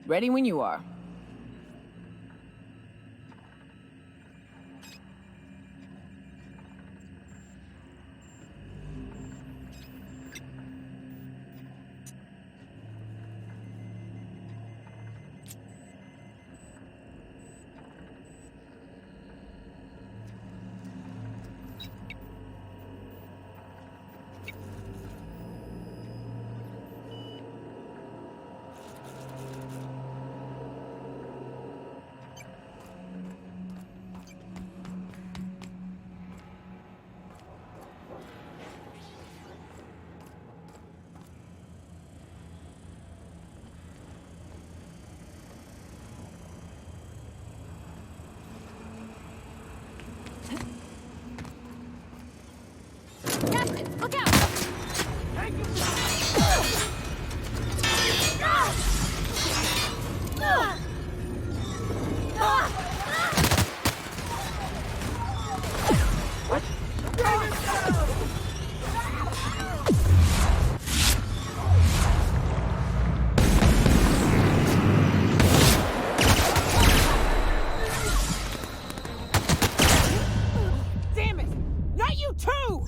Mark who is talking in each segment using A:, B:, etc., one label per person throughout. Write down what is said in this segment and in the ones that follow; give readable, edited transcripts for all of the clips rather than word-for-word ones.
A: Ready when you are.
B: Captain, look out!
A: Damn it! Not you too!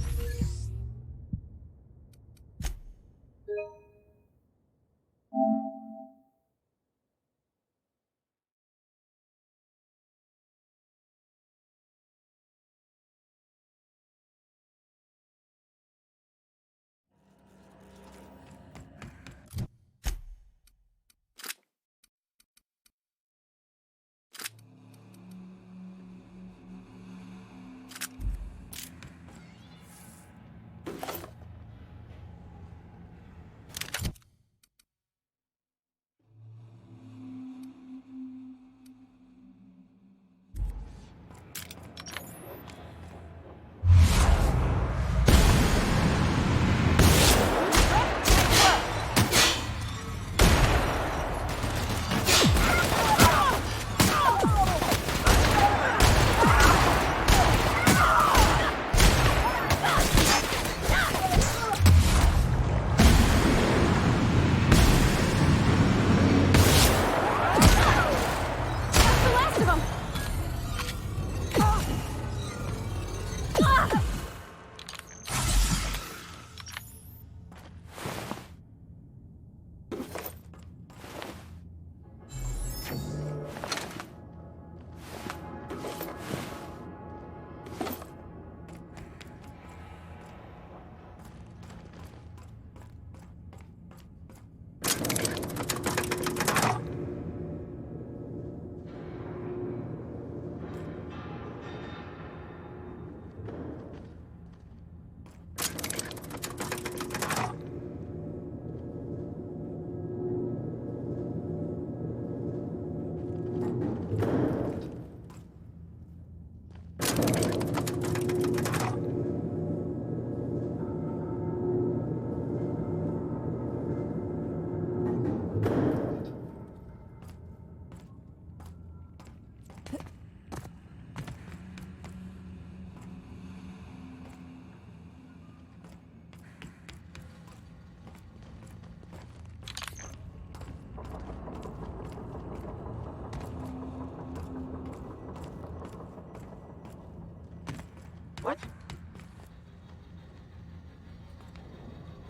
B: What?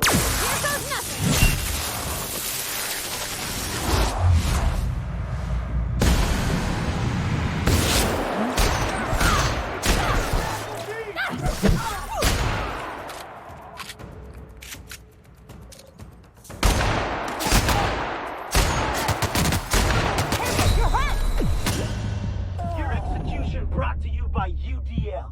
B: Here goes nothing!
C: Your execution brought to you by UDL.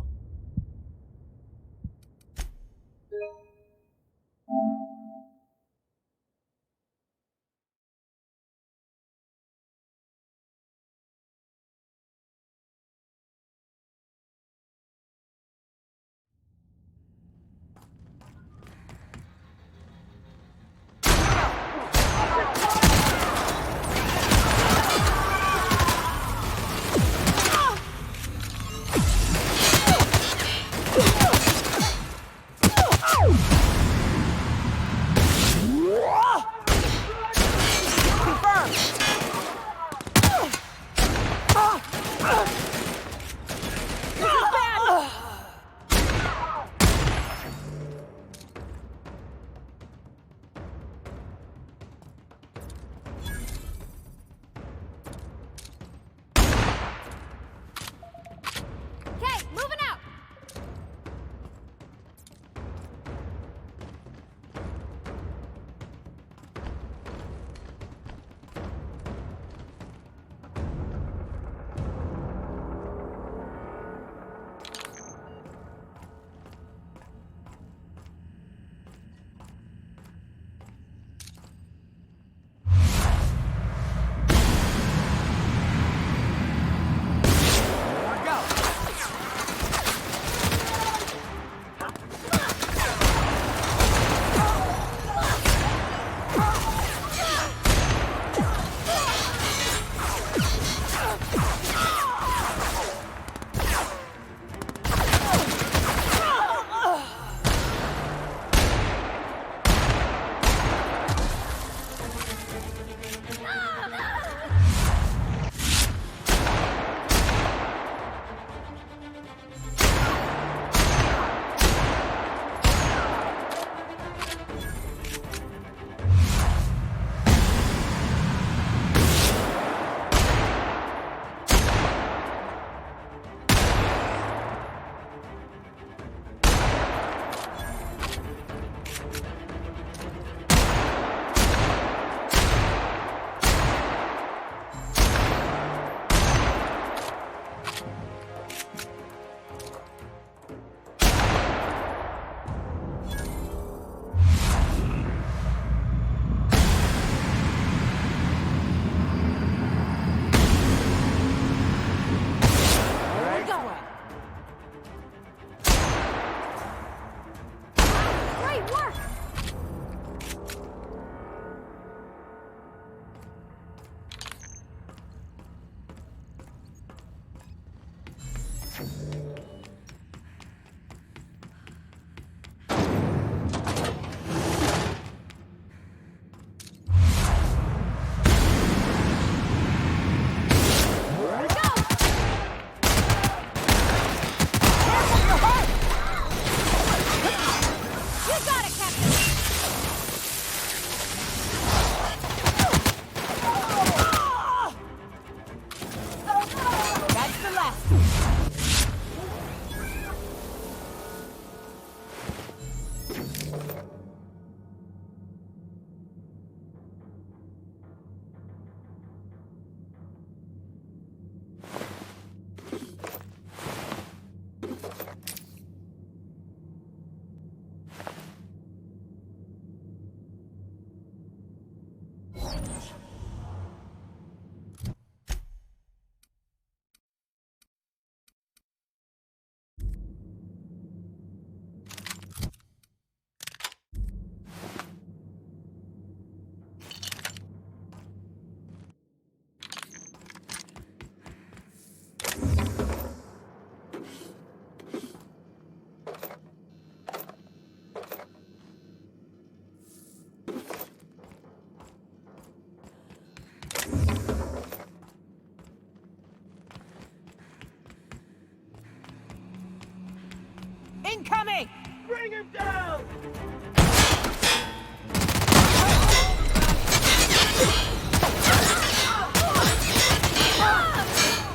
A: Incoming!
C: Bring him down!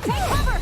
B: Take cover!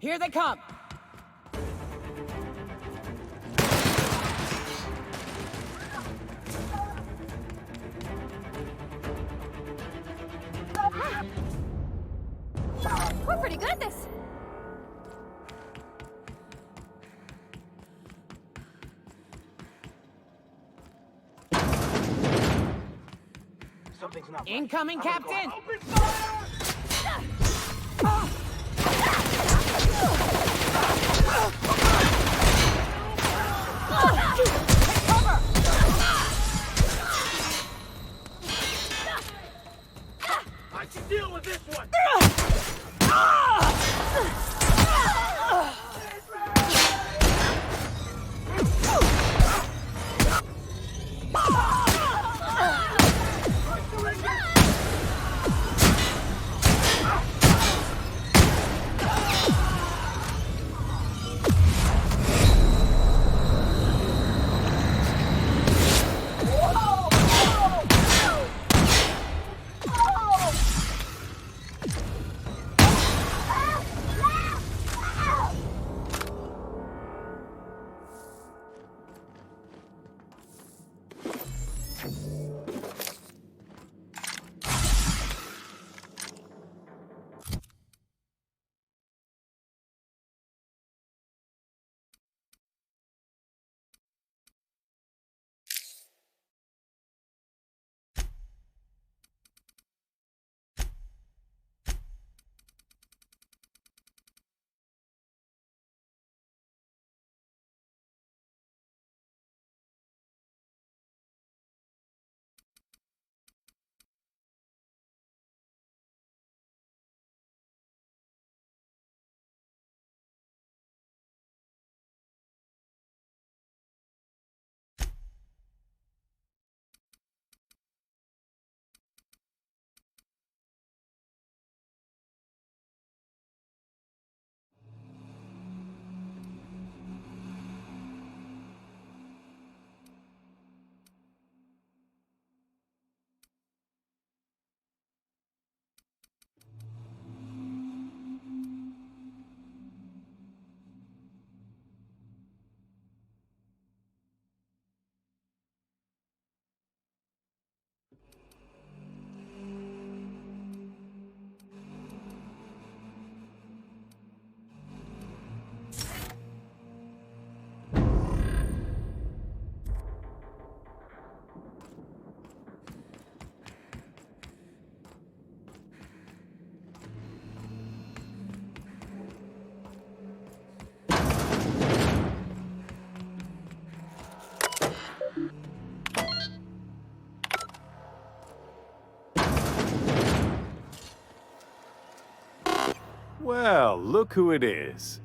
A: Here they come!
B: We're pretty good at this.
C: Something's not right.
A: Incoming, Captain!
C: Open fire! I can deal with this one!
D: Well, look who it is.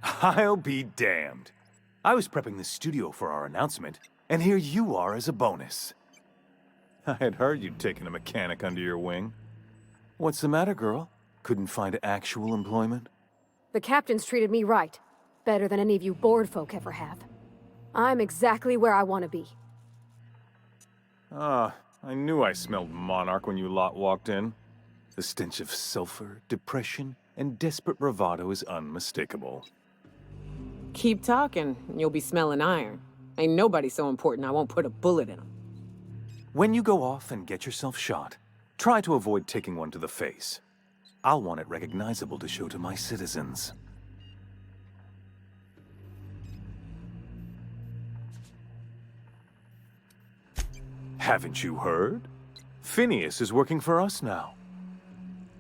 D: I'll be damned. I was prepping the studio for our announcement, and here you are as a bonus. I had heard you'd taken a mechanic under your wing. What's the matter, girl? Couldn't find actual employment?
B: The captain's treated me right. Better than any of you bored folk ever have. I'm exactly where I want to be.
D: Ah, I knew I smelled Monarch when you lot walked in. The stench of sulfur, depression, and desperate bravado is unmistakable.
A: Keep talking, and you'll be smelling iron. Ain't nobody so important I won't put a bullet in him.
D: When you go off and get yourself shot, try to avoid taking one to the face. I'll want it recognizable to show to my citizens. Haven't you heard? Phineas is working for us now.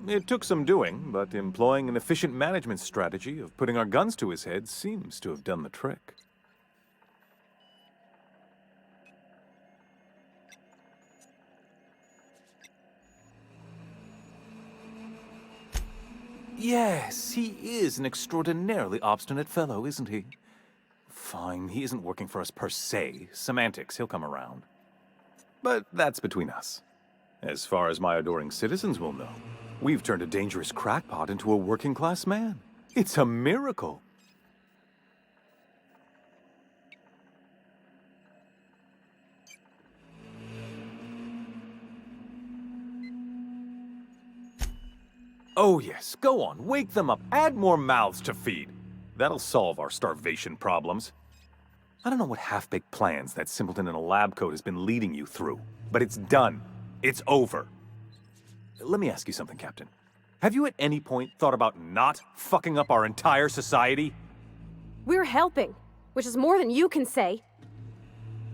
D: It took some doing, but employing an efficient management strategy of putting our guns to his head seems to have done the trick. Yes, he is an extraordinarily obstinate fellow, isn't he? Fine, he isn't working for us per se. Semantics, he'll come around. But that's between us. As far as my adoring citizens will know, we've turned a dangerous crackpot into a working-class man. It's a miracle. Oh yes, go on, wake them up, add more mouths to feed. That'll solve our starvation problems. I don't know what half-baked plans that simpleton in a lab coat has been leading you through, but it's done. It's over. Let me ask you something, Captain. Have you at any point thought about not fucking up our entire society?
B: We're helping, which is more than you can say.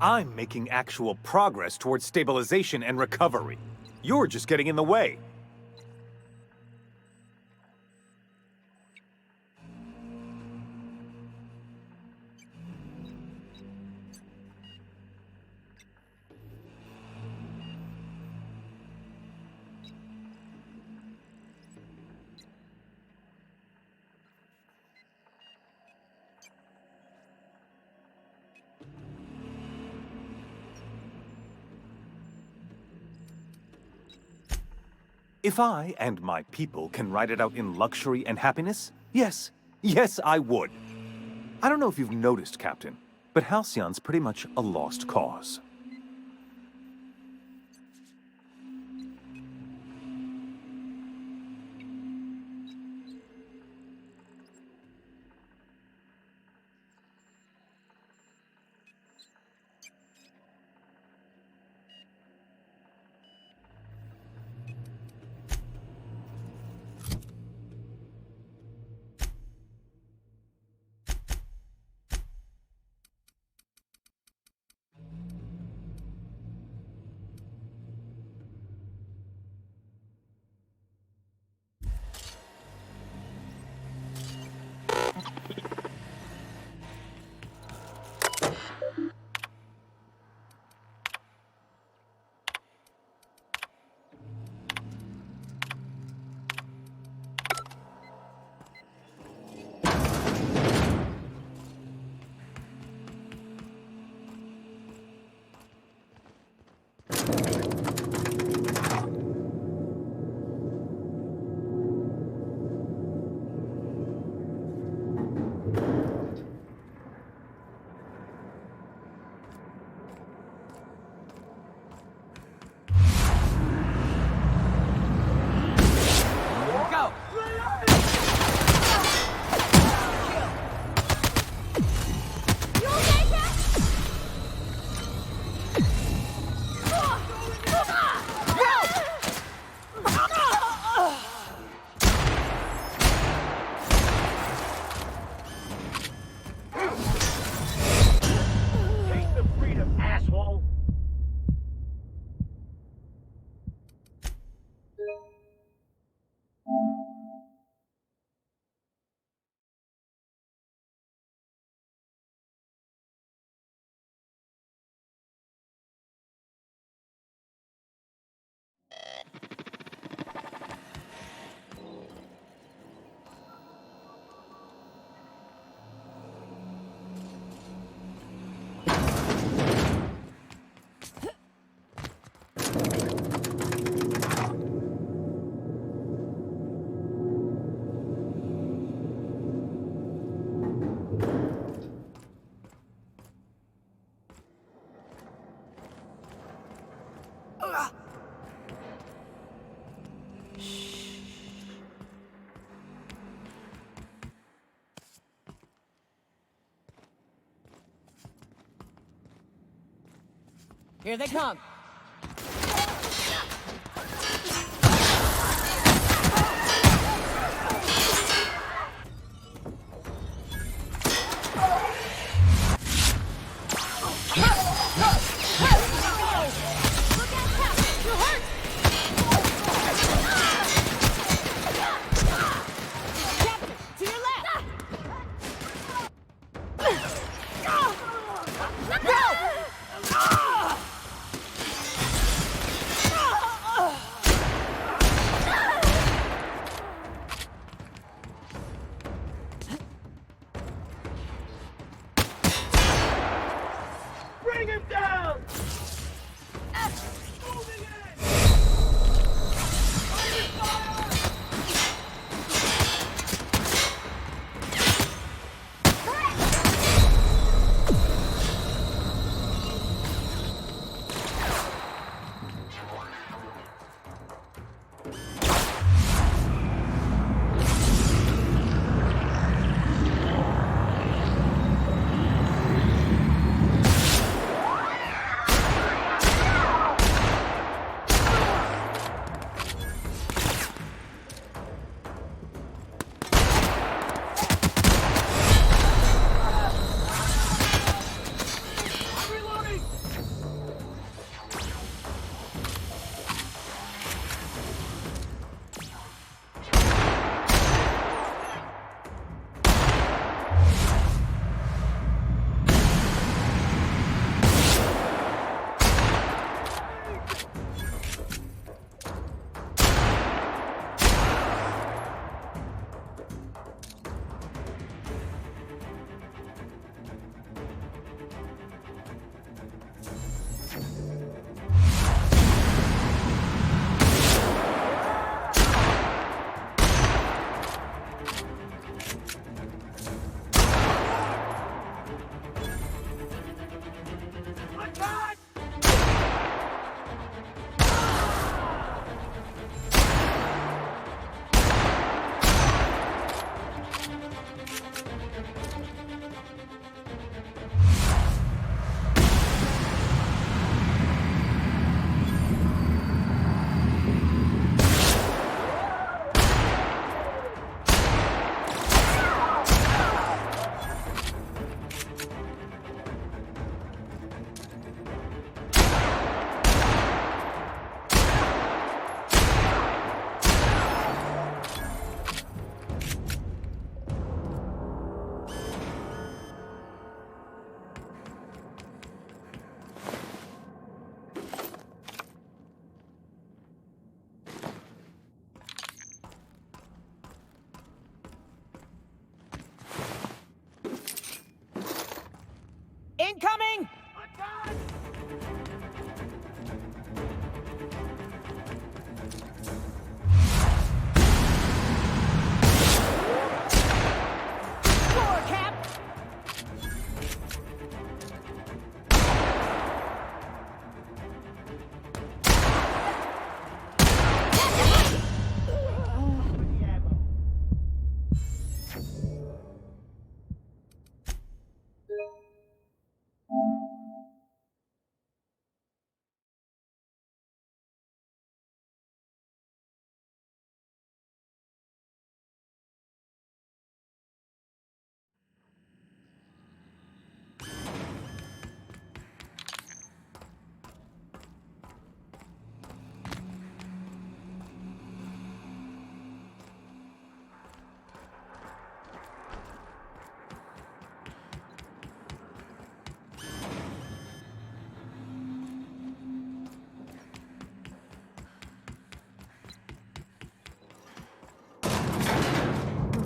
D: I'm making actual progress towards stabilization and recovery. You're just getting in the way. If I and my people can ride it out in luxury and happiness, yes, I would. I don't know if you've noticed, Captain, but Halcyon's pretty much a lost cause.
A: Here they come.
C: Bring him down!
A: Incoming! Score, Cap!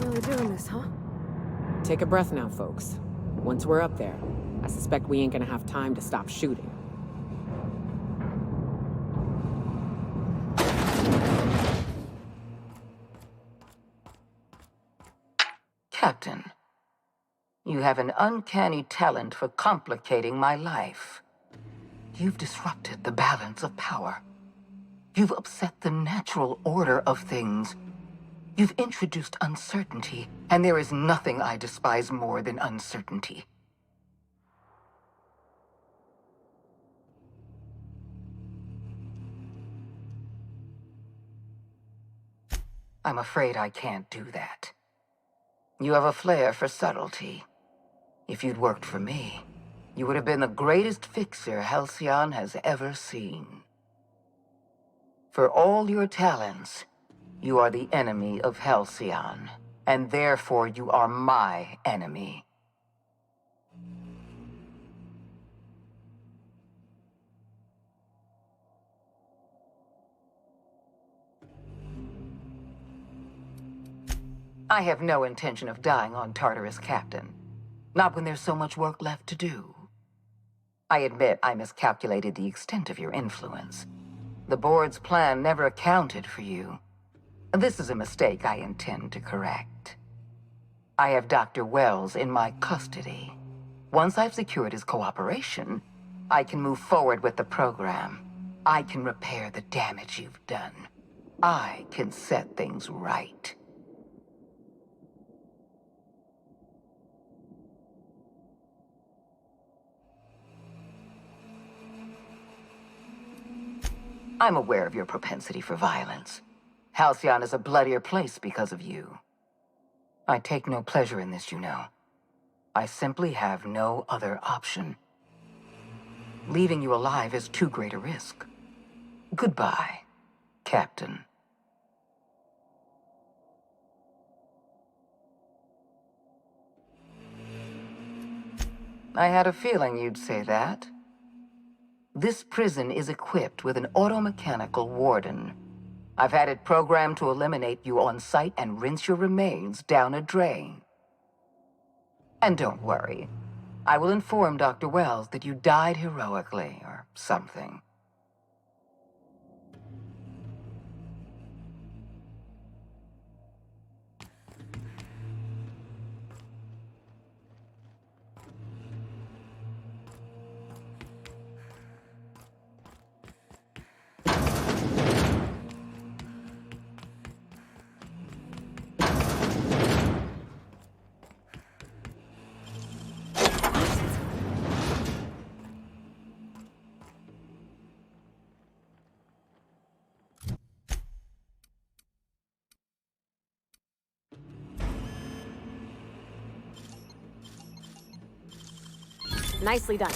B: We're really doing this, huh?
A: Take a breath now, folks. Once we're up there, I suspect we ain't gonna have time to stop shooting.
E: Captain, you have an uncanny talent for complicating my life. You've disrupted the balance of power. You've upset the natural order of things. You've introduced uncertainty, and there is nothing I despise more than uncertainty. I'm afraid I can't do that. You have a flair for subtlety. If you'd worked for me, you would have been the greatest fixer Halcyon has ever seen. For all your talents, you are the enemy of Halcyon, and therefore you are my enemy. I have no intention of dying on Tartarus, Captain. Not when there's so much work left to do. I admit I miscalculated the extent of your influence. The board's plan never accounted for you. This is a mistake I intend to correct. I have Dr. Wells in my custody. Once I've secured his cooperation, I can move forward with the program. I can repair the damage you've done. I can set things right. I'm aware of your propensity for violence. Halcyon is a bloodier place because of you. I take no pleasure in this, you know. I simply have no other option. Leaving you alive is too great a risk. Goodbye, Captain. I had a feeling you'd say that. This prison is equipped with an automechanical warden. I've had it programmed to eliminate you on sight and rinse your remains down a drain. And don't worry. I will inform Dr. Wells that you died heroically, or something.
B: Nicely done.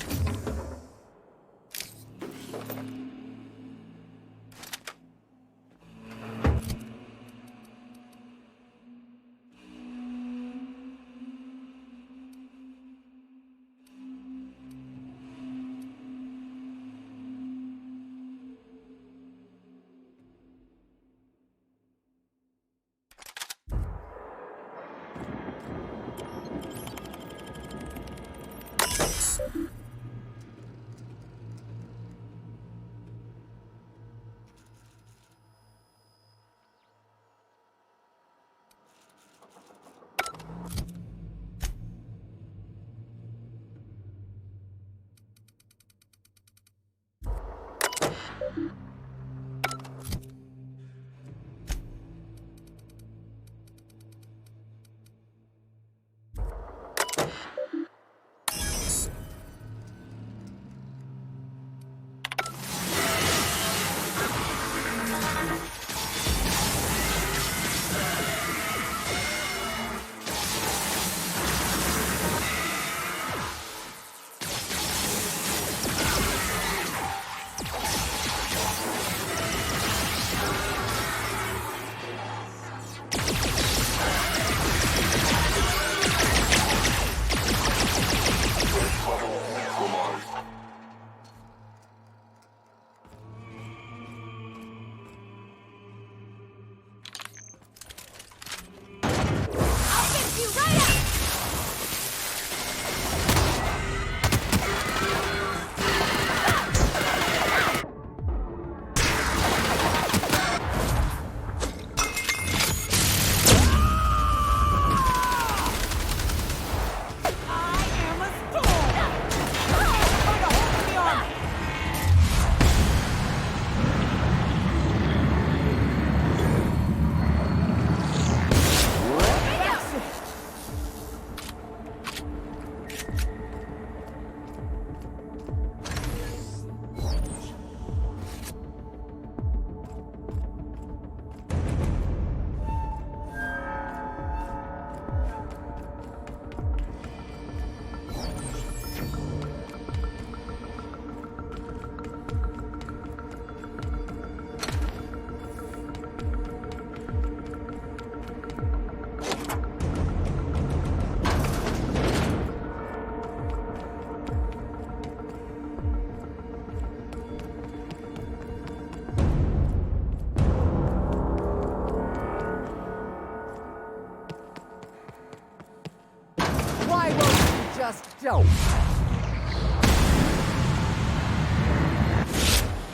B: just don't.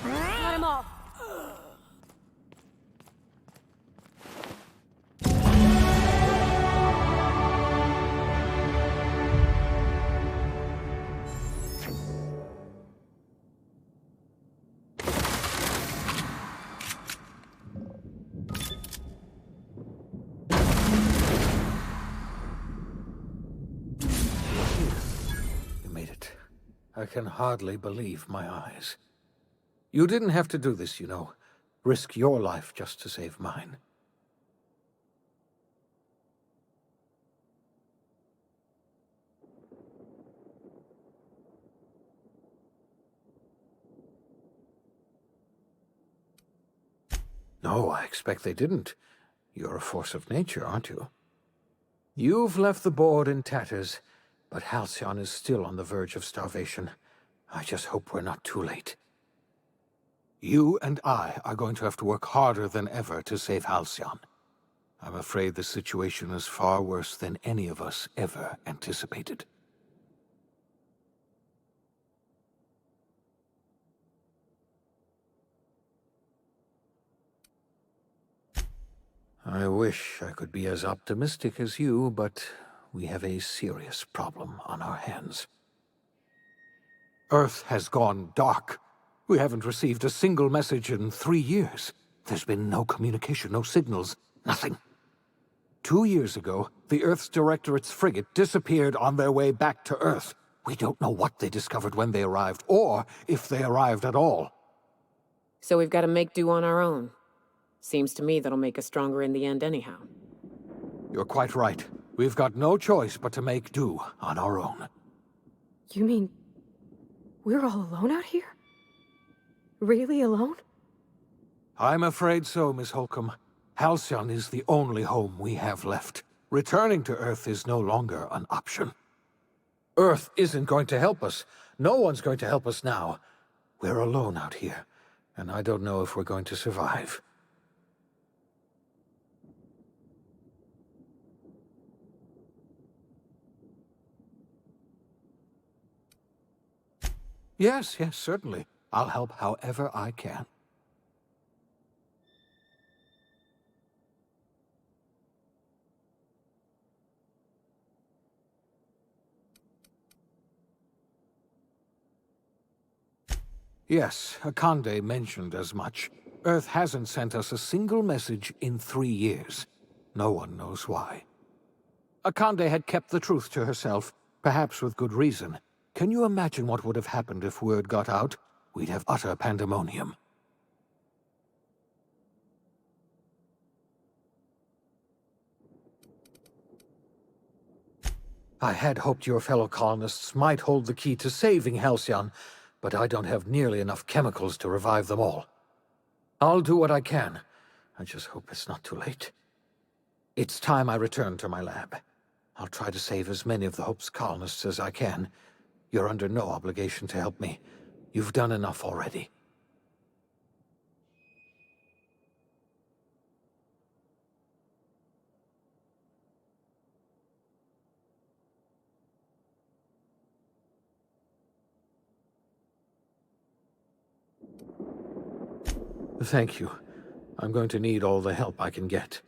B: Cut him off.
F: You made it. I can hardly believe my eyes. You didn't have to do this, you know. Risk your life just to save mine. No, I expect they didn't. You're a force of nature, aren't you? You've left the board in tatters, but Halcyon is still on the verge of starvation. I just hope we're not too late. You and I are going to have to work harder than ever to save Halcyon. I'm afraid the situation is far worse than any of us ever anticipated. I wish I could be as optimistic as you, but we have a serious problem on our hands. Earth has gone dark. We haven't received a single message in 3 years. There's been no communication, no signals, nothing. 2 years ago, the Earth's Directorate's frigate disappeared on their way back to Earth. We don't know what they discovered when they arrived, or if they arrived at all.
A: So we've got to make do on our own. Seems to me that'll make us stronger in the end anyhow.
F: You're quite right. We've got no choice but to make do on our own.
B: You mean we're all alone out here? Really alone?
F: I'm afraid so, Miss Holcomb. Halcyon is the only home we have left. Returning to Earth is no longer an option. Earth isn't going to help us. No one's going to help us now. We're alone out here, and I don't know if we're going to survive. Yes, certainly. I'll help however I can. Yes, Akande mentioned as much. Earth hasn't sent us a single message in 3 years. No one knows why. Akande had kept the truth to herself, perhaps with good reason. Can you imagine what would have happened if word got out? We'd have utter pandemonium. I had hoped your fellow colonists might hold the key to saving Halcyon, but I don't have nearly enough chemicals to revive them all. I'll do what I can. I just hope it's not too late. It's time I return to my lab. I'll try to save as many of the Hope's colonists as I can. You're under no obligation to help me. You've done enough already. Thank you. I'm going to need all the help I can get.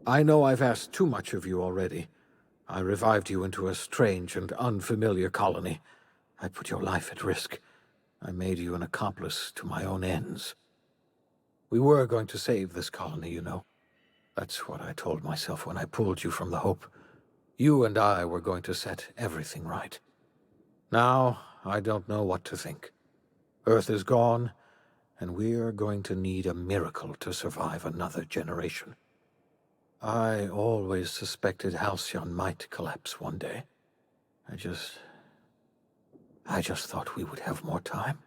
F: I know I've asked too much of you already. I revived you into a strange and unfamiliar colony. I put your life at risk. I made you an accomplice to my own ends. We were going to save this colony, you know. That's what I told myself when I pulled you from the Hope. You and I were going to set everything right. Now, I don't know what to think. Earth is gone, and we're going to need a miracle to survive another generation. I always suspected Halcyon might collapse one day. I just thought we would have more time.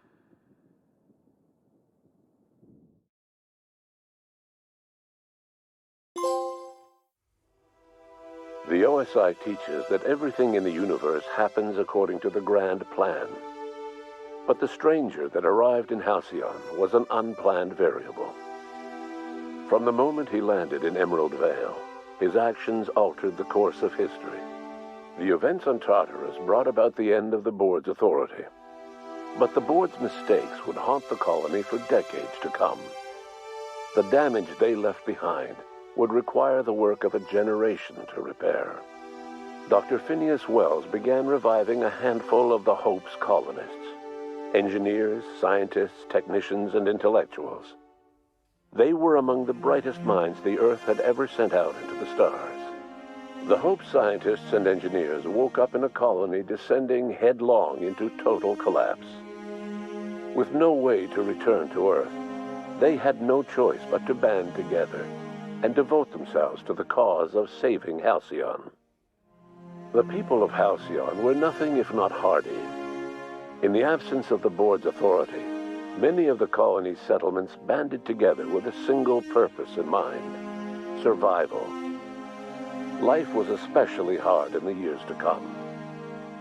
G: The OSI teaches that everything in the universe happens according to the grand plan. But the stranger that arrived in Halcyon was an unplanned variable. From the moment he landed in Emerald Vale, his actions altered the course of history. The events on Tartarus brought about the end of the board's authority. But the board's mistakes would haunt the colony for decades to come. The damage they left behind would require the work of a generation to repair. Dr. Phineas Wells began reviving a handful of the Hope's colonists: engineers, scientists, technicians, and intellectuals. They were among the brightest minds the Earth had ever sent out into the stars. The Hope scientists and engineers woke up in a colony descending headlong into total collapse. With no way to return to Earth, they had no choice but to band together and devote themselves to the cause of saving Halcyon. The people of Halcyon were nothing if not hardy. In the absence of the board's authority, many of the colony's settlements banded together with a single purpose in mind: survival. Life was especially hard in the years to come.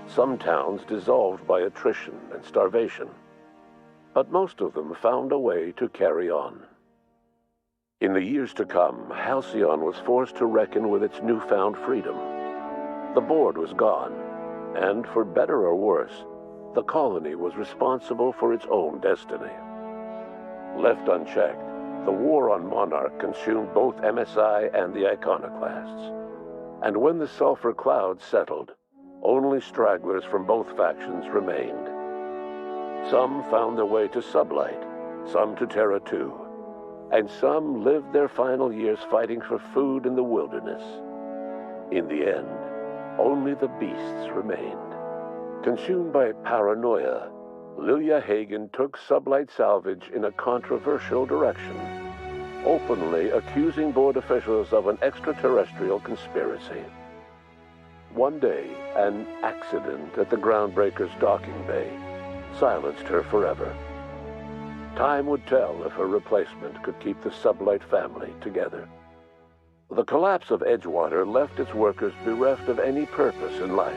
G: Some towns dissolved by attrition and starvation, but most of them found a way to carry on. In the years to come, Halcyon was forced to reckon with its newfound freedom. The board was gone, and for better or worse, the colony was responsible for its own destiny. Left unchecked, the war on Monarch consumed both MSI and the Iconoclasts. And when the sulfur cloud settled, only stragglers from both factions remained. Some found their way to Sublight, some to Terra 2, and some lived their final years fighting for food in the wilderness. In the end, only the beasts remained. Consumed by paranoia, Lilia Hagen took Sublight Salvage in a controversial direction, openly accusing board officials of an extraterrestrial conspiracy. One day, an accident at the Groundbreaker's docking bay silenced her forever. Time would tell if a replacement could keep the Sublight family together. The collapse of Edgewater left its workers bereft of any purpose in life.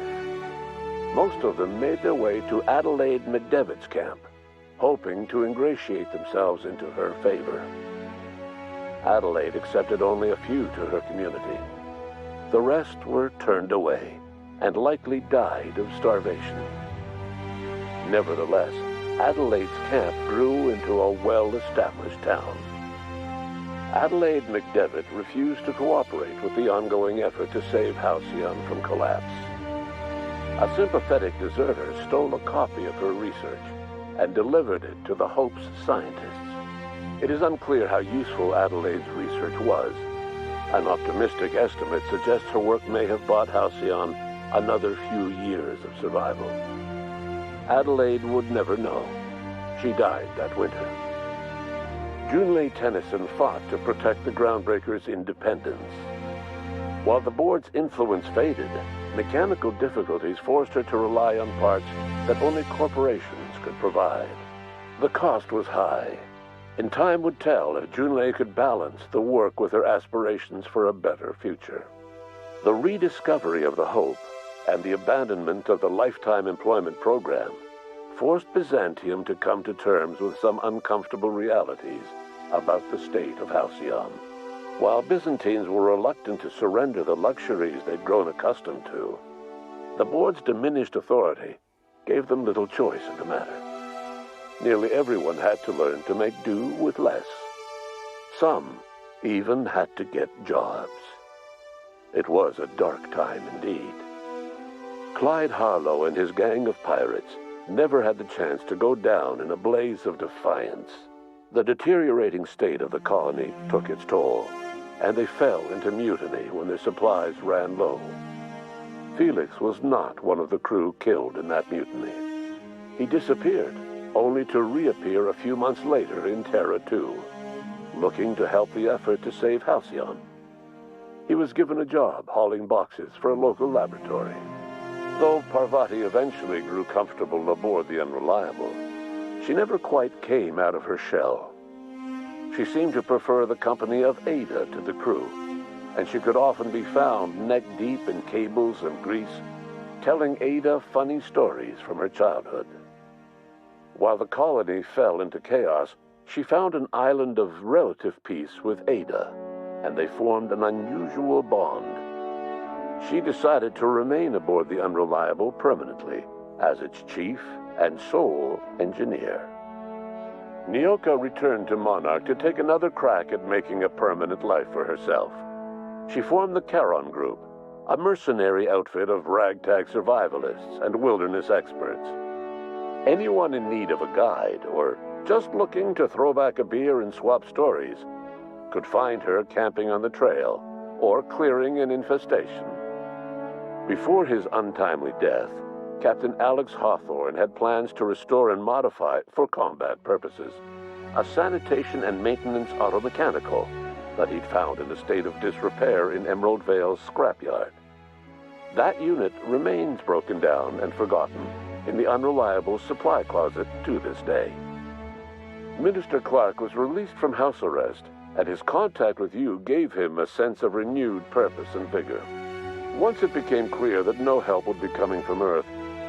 G: Most of them made their way to Adelaide McDevitt's camp, hoping to ingratiate themselves into her favor. Adelaide accepted only a few to her community. The rest were turned away and likely died of starvation. Nevertheless, Adelaide's camp grew into a well-established town. Adelaide McDevitt refused to cooperate with the ongoing effort to save Halcyon from collapse. A sympathetic deserter stole a copy of her research and delivered it to the Hope's scientists. It is unclear how useful Adelaide's research was. An optimistic estimate suggests her work may have bought Halcyon another few years of survival. Adelaide would never know. She died that winter. Junlei Tennyson fought to protect the Groundbreaker's independence. While the board's influence faded, mechanical difficulties forced her to rely on parts that only corporations could provide. The cost was high, and time would tell if Junlei could balance the work with her aspirations for a better future. The rediscovery of the Hope and the abandonment of the lifetime employment program forced Byzantium to come to terms with some uncomfortable realities about the state of Halcyon. While Byzantines were reluctant to surrender the luxuries they'd grown accustomed to, the board's diminished authority gave them little choice in the matter. Nearly everyone had to learn to make do with less. Some even had to get jobs. It was a dark time indeed. Clyde Harlow and his gang of pirates never had the chance to go down in a blaze of defiance. The deteriorating state of the colony took its toll, and they fell into mutiny when their supplies ran low. Felix was not one of the crew killed in that mutiny. He disappeared, only to reappear a few months later in Terra 2, looking to help the effort to save Halcyon. He was given a job hauling boxes for a local laboratory. Though Parvati eventually grew comfortable aboard the Unreliable, she never quite came out of her shell. She seemed to prefer the company of Ada to the crew, and she could often be found neck-deep in cables and grease, telling Ada funny stories from her childhood. While the colony fell into chaos, she found an island of relative peace with Ada, and they formed an unusual bond. she decided to remain aboard the Unreliable permanently as its chief and sole engineer. Nyoka returned to Monarch to take another crack at making a permanent life for herself. She formed the Charon Group, a mercenary outfit of ragtag survivalists and wilderness experts. Anyone in need of a guide or just looking to throw back a beer and swap stories could find her camping on the trail or clearing an infestation. Before his untimely death, Captain Alex Hawthorne had plans to restore and modify, for combat purposes, a sanitation and maintenance automechanical that he'd found in a state of disrepair in Emerald Vale's scrapyard. That unit remains broken down and forgotten in the Unreliable supply closet to this day. Minister Clark was released from house arrest, and his contact with you gave him a sense of renewed purpose and vigor. Once it became clear that no help would be coming from Earth,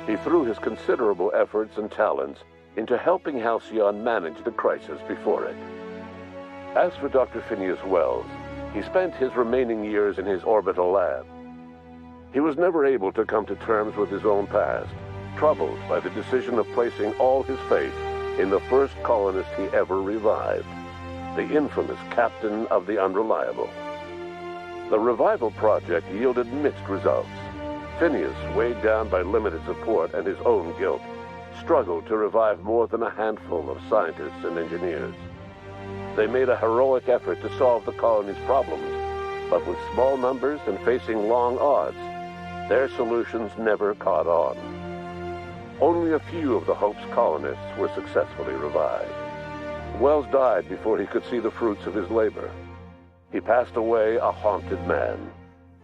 G: he threw his considerable efforts and talents into helping Halcyon manage the crisis before it. As for Dr. Phineas Wells, he spent his remaining years in his orbital lab. He was never able to come to terms with his own past, troubled by the decision of placing all his faith in the first colonist he ever revived, the infamous captain of the Unreliable. The revival project yielded mixed results. Phineas, weighed down by limited support and his own guilt, struggled to revive more than a handful of scientists and engineers. They made a heroic effort to solve the colony's problems, but with small numbers and facing long odds, their solutions never caught on. Only a few of the Hope's colonists were successfully revived. Wells died before he could see the fruits of his labor. He passed away a haunted man,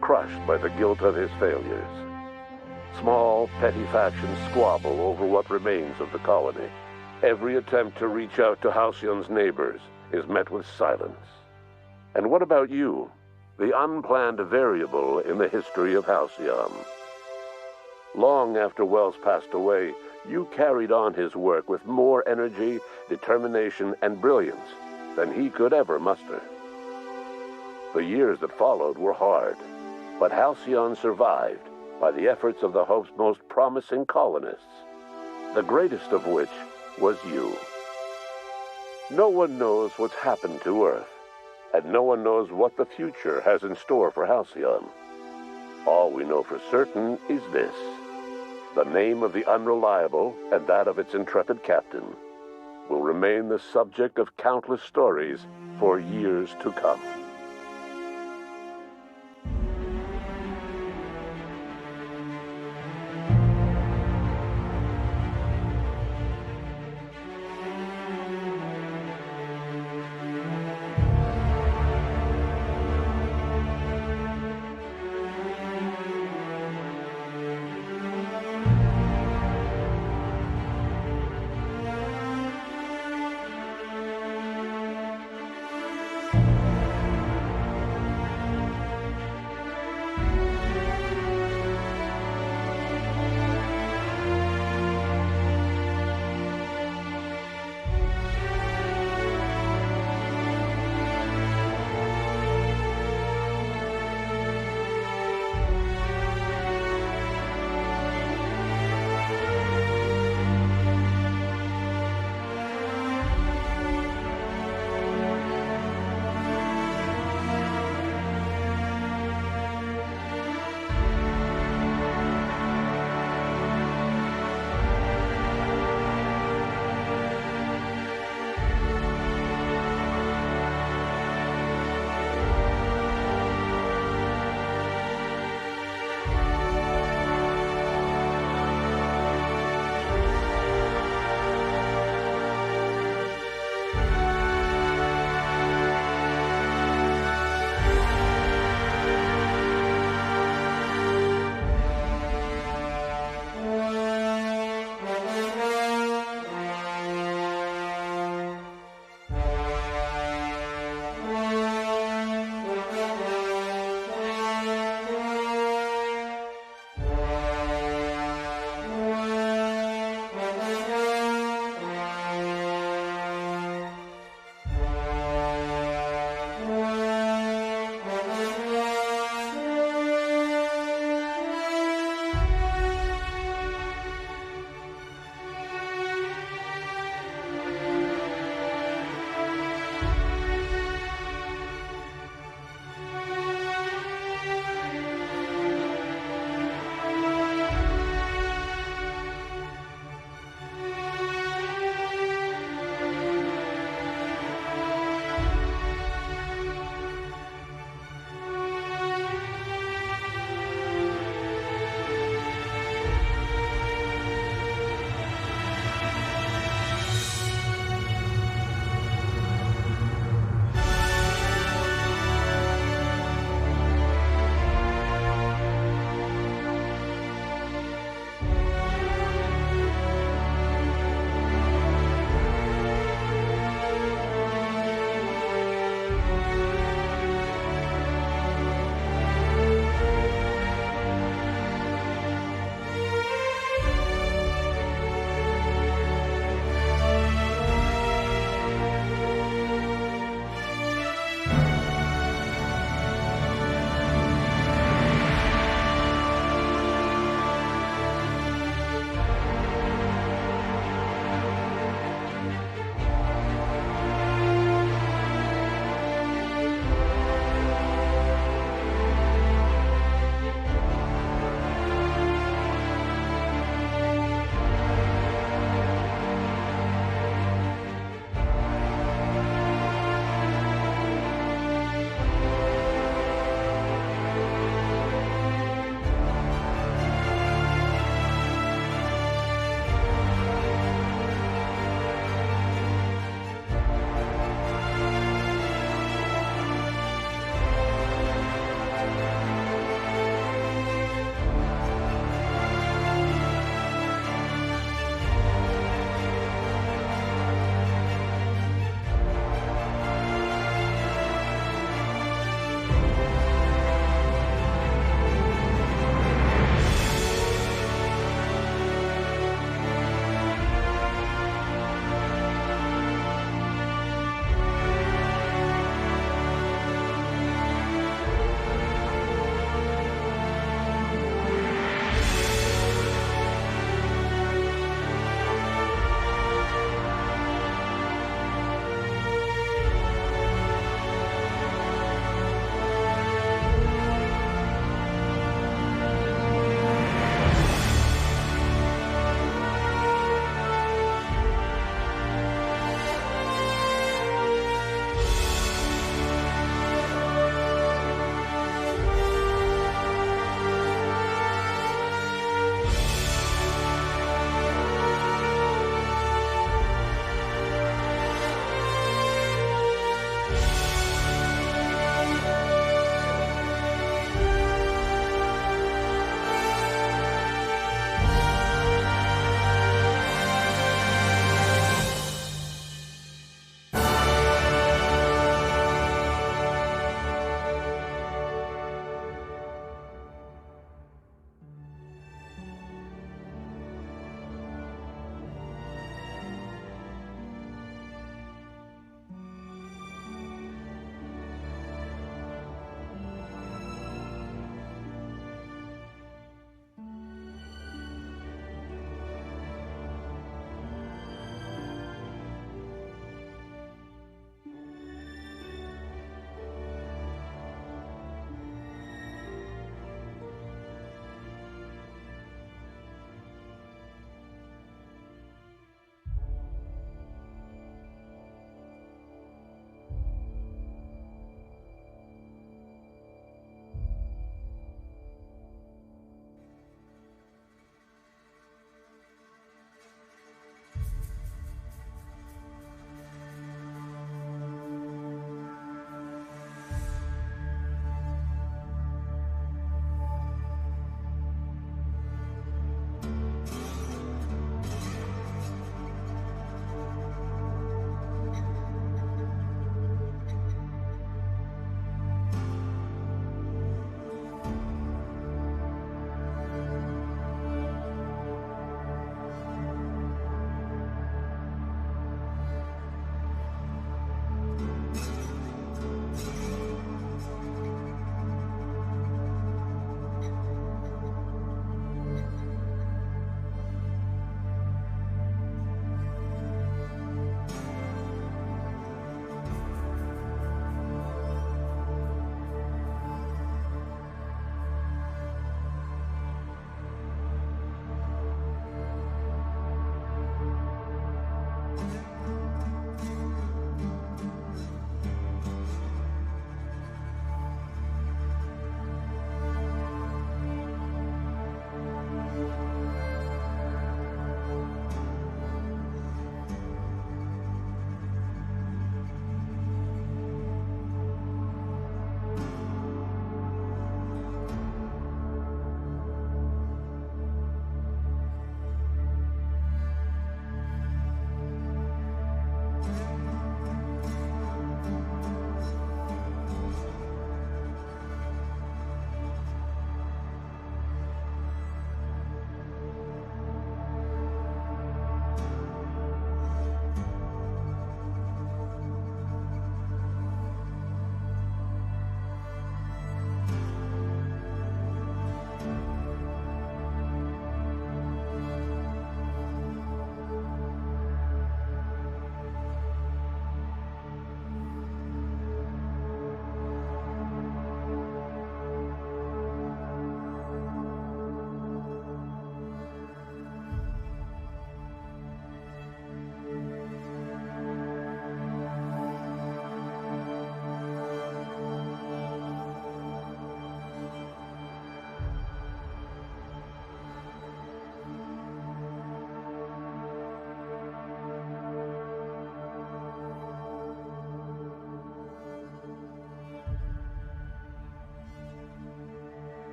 G: crushed by the guilt of his failures. Small, petty factions squabble over what remains of the colony. Every attempt to reach out to Halcyon's neighbors is met with silence. And what about you, the unplanned variable in the history of Halcyon? Long after Wells passed away, you carried on his work with more energy, determination, and brilliance than he could ever muster. The years that followed were hard, but Halcyon survived by the efforts of the Hope's most promising colonists, the greatest of which was you. No one knows what's happened to Earth, and no one knows what the future has in store for Halcyon. All we know for certain is this: the name of the Unreliable and that of its intrepid captain will remain the subject of countless stories for years to come.